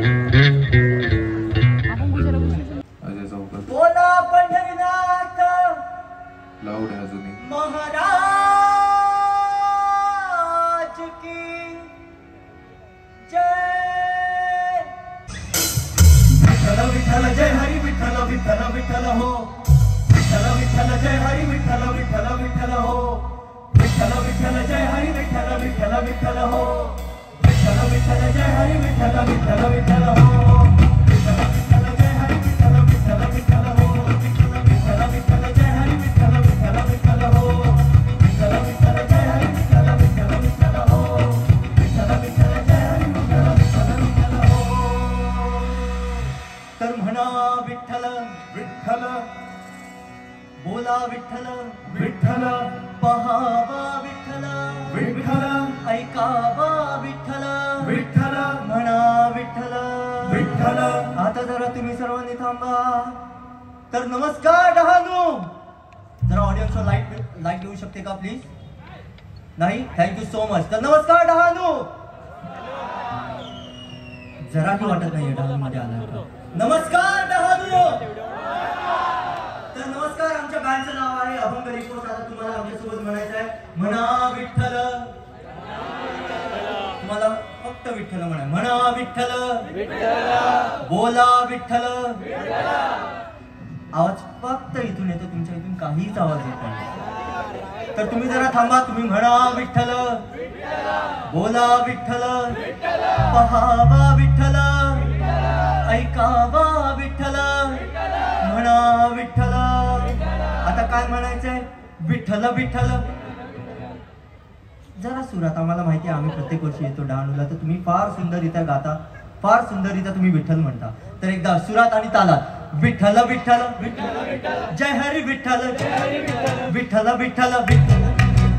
अजय चौकर बोला पंढरीनाथ लाऊड आहे अजूनही महाराज की जय। विठ्ठल विठ्ठल जय हरी विठ्ठल विठ्ठल विठ्ठल हो विठ्ठल विठ्ठल जय हरी विठ्ठल विठ्ठल विठ्ठल हो विठ्ठल विठ्ठल जय हरी विठ्ठल विठ्ठल विठ्ठल हो विठ्ठल विठ्ठल जय हरी विठ्ठल विठ्ठल विठ्ठल हो विठ्ठल विठ्ठल जय हरी विठ्ठल विठ्ठल विठ्ठल हो विठ्ठल विठ्ठल जय हरी विठ्ठल विठ्ठल विठ्ठल हो विठ्ठल विठ्ठल जय हरी विठ्ठल विठ्ठल विठ्ठल हो विठ्ठल विठ्ठल जय हरी विठ्ठल विठ्ठल विठ्ठल हो। तर म्हणा विठ्ठल विठ्ठल बोला विठ्ठल विठ्ठल पहावा विठ्ठल विठ्ठल ऐकावा विठ्ठल विठ्ठल म्हणा विठ्ठल विठ्ठल। आता जरा तुम्ही सर्वांनी थांबा। तर नमस्कार डहाणू, जरा ऑडियन्सवर लाईट देऊ शकते का प्लीज? नाही, थँक्यू सो मच। तर नमस्कार डहाणू, जरा की वाटत नाही डहाणू मध्ये आला। नमस्कार डहाणू। तर नमस्कार, आमच्या बँडचं नाव आहे अभंग रिपोर्ट। आता तुम्हाला आमच्यासोबत म्हणायचं आहे म्हणा विठ्ठल, तुम्हाला फक्त विठ्ठल म्हणा विठ्ठल बोला विठ्ठल। आवाज फक्त इथून येतो, तुमच्या इथून काहीच आवाज येत नाही। तर तुम्ही जरा थांबा, तुम्ही म्हणा विठ्ठल बोला विठ्ठल पहावा विठ्ठल ऐकावा विठ्ठल म्हणा विठ्ठल। आता काय म्हणायचंय? विठ्ठल विठ्ठल। जरा सुरात, आम्हाला माहिती आहे आम्ही प्रत्येक वर्षी येतो डहाणूला, तर तुम्ही फार सुंदररित्या गाता, फार सुंदररित्या तुम्ही विठ्ठल म्हणता। तर एकदा सुरात आणि तालात विठ्ठल विठ्ठल जय हरी विठ्ठल विठ्ठल विठ्ठल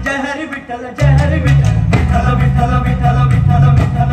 जय हरी विठ्ठल जय हरी विठ्ठल विठ्ठल विठ्ठल विठ्ठल विठ्ठल विठ्ठल